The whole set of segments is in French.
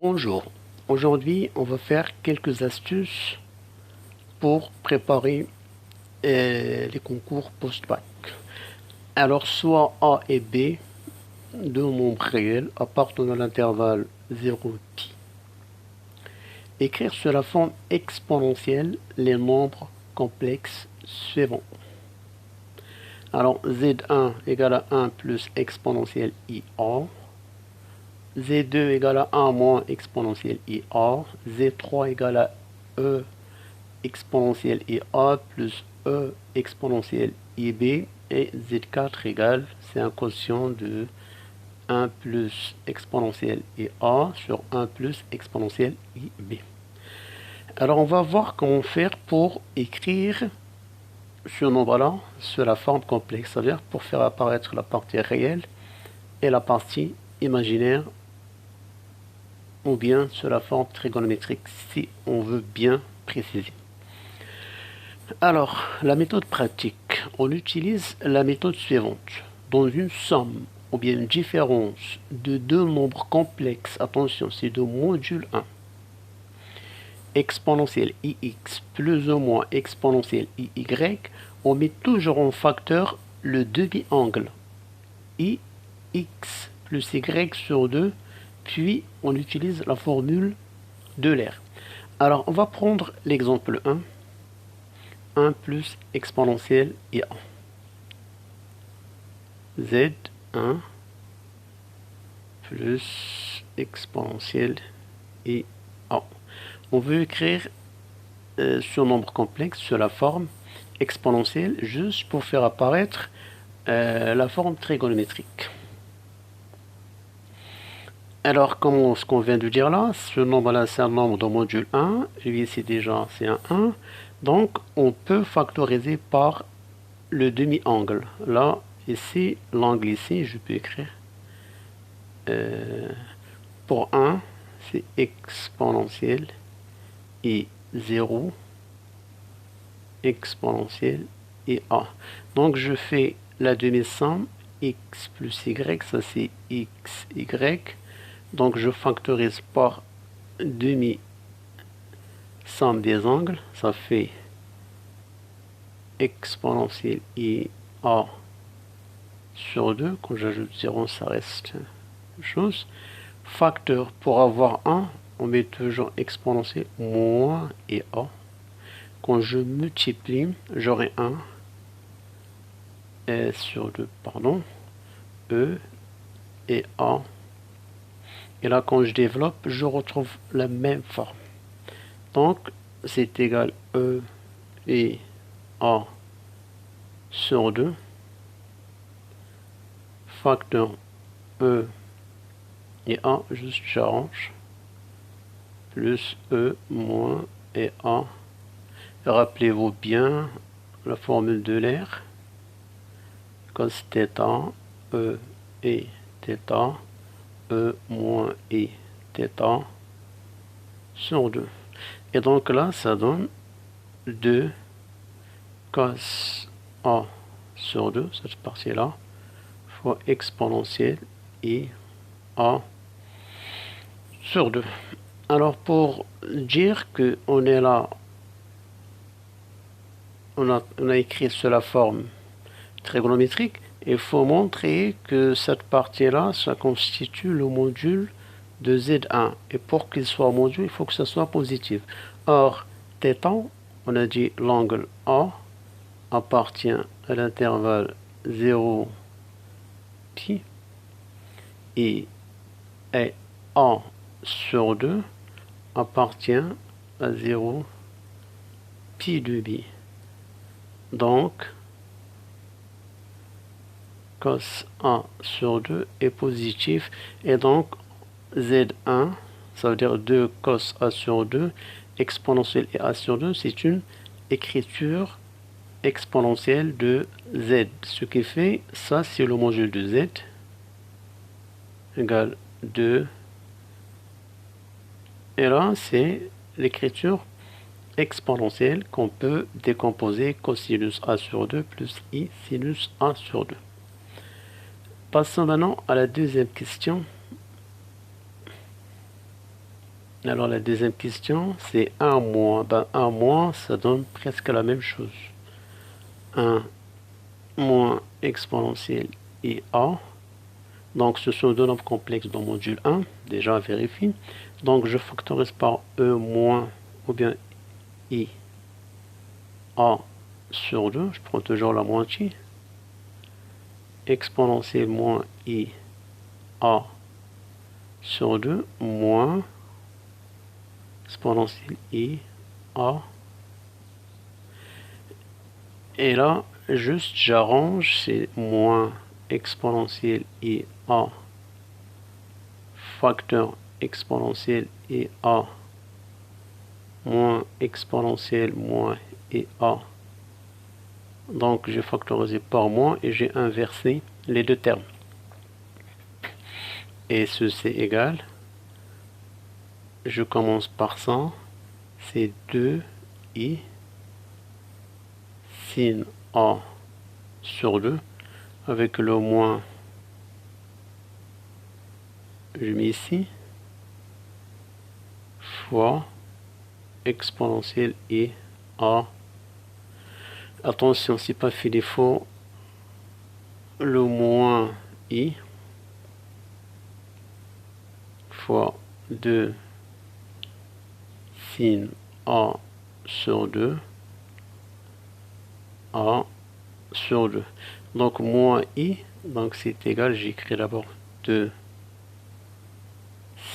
Bonjour, aujourd'hui on va faire quelques astuces pour préparer les concours post-bac. Alors soit A et B, deux nombres réels appartenant à l'intervalle 0 pi. Écrire sur la forme exponentielle les nombres complexes suivants. Alors Z1 égale à 1 plus exponentielle IA, Z2 égale à 1 moins exponentielle IA, Z3 égale à E exponentielle IA plus E exponentielle IB et Z4 égale, c'est un quotient de 1 plus exponentielle IA sur 1 plus exponentielle IB. Alors on va voir comment faire pour écrire ce nombre-là sur la forme complexe, c'est-à-dire pour faire apparaître la partie réelle et la partie imaginaire, ou bien sur la forme trigonométrique si on veut bien préciser. Alors, la méthode pratique, on utilise la méthode suivante. Dans une somme ou bien une différence de deux nombres complexes, attention, c'est de module 1, exponentielle ix plus ou moins exponentielle iy, on met toujours en facteur le demi-angle ix plus y sur 2, puis on utilise la formule de l'air. Alors, on va prendre l'exemple 1. 1 plus exponentielle IA. Z1 plus exponentielle IA. On veut écrire ce nombre complexe sur la forme exponentielle juste pour faire apparaître la forme trigonométrique. Alors, comme ce qu'on vient de dire là, ce nombre-là, c'est un nombre de module 1. Lui, ici, déjà, c'est un 1. Donc, on peut factoriser par le demi-angle. Là, ici, l'angle ici, je peux écrire. Pour 1, c'est exponentielle et 0, exponentielle et A. Donc, je fais la demi-somme, x plus y, ça c'est x, y. Donc, je factorise par demi-somme des angles, ça fait exponentielle i a sur 2. Quand j'ajoute 0, ça reste une chose. Facteur, pour avoir 1, on met toujours exponentielle moins et a. Quand je multiplie, j'aurai 1 sur 2, pardon, e et a. Et là, quand je développe, je retrouve la même forme. Donc, c'est égal e et a sur 2, facteur e et a, juste j'arrange, plus e moins et a. Rappelez-vous bien la formule de l'air, cos θ, e et θ, e moins et θ sur 2. Et donc là, ça donne 2 cos A sur 2, cette partie-là, fois exponentielle I A sur 2. Alors, pour dire qu'on est là, on a écrit sur la forme trigonométrique, il faut montrer que cette partie-là, ça constitue le module de Z1. Et pour qu'il soit module, il faut que ça soit positif. Or, θ, on a dit l'angle A appartient à l'intervalle 0 pi et A sur 2 appartient à 0 pi de bi. Donc, cos A sur 2 est positif et donc Z1, ça veut dire 2 cos A sur 2 exponentielle et A sur 2, c'est une écriture exponentielle de Z. Ce qui fait, ça c'est le module de Z égale 2. Et là, c'est l'écriture exponentielle qu'on peut décomposer cosinus A sur 2 plus I sinus A sur 2. Passons maintenant à la deuxième question. Alors la deuxième question, c'est 1 moins. Ben, 1 moins, ça donne presque la même chose. 1 moins exponentielle i a. Donc ce sont deux nombres complexes dans le module 1, déjà à vérifier. Donc je factorise par e moins ou bien i a sur 2, je prends toujours la moitié. Exponentielle moins i a sur 2 moins exponentielle i a. Et là, juste j'arrange, c'est moins exponentielle i a facteur exponentielle i a moins exponentielle moins i a. Donc j'ai factorisé par moins et j'ai inversé les deux termes. Et ceci égal, je commence par 100, c'est 2i sin a sur 2, avec le moins, je mets ici, fois exponentielle i a. Attention, c'est pas fait défaut, le moins i fois 2 sin a sur 2 a sur 2. Donc moins i, donc c'est égal, j'écris d'abord 2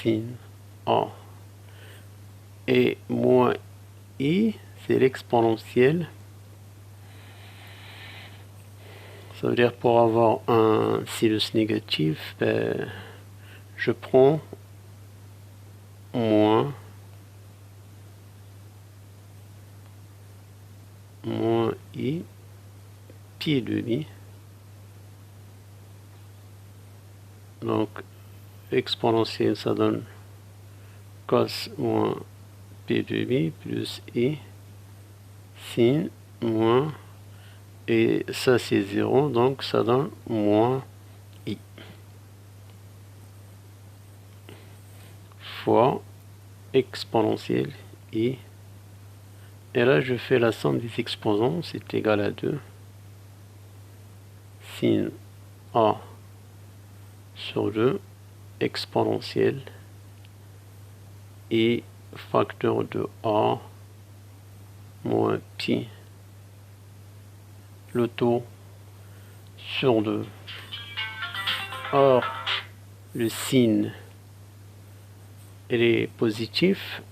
sin a. Et moins i, c'est l'exponentielle. Ça veut dire pour avoir un sinus négatif, ben, je prends moins i pi demi. Donc exponentielle, ça donne cos moins pi demi plus i sin moins, et ça c'est 0, donc ça donne moins i fois exponentielle i. Et là je fais la somme des exposants, c'est égal à 2 sin a sur 2 exponentielle et facteur de a moins pi, le taux sur 2. Or, le signe il est positif,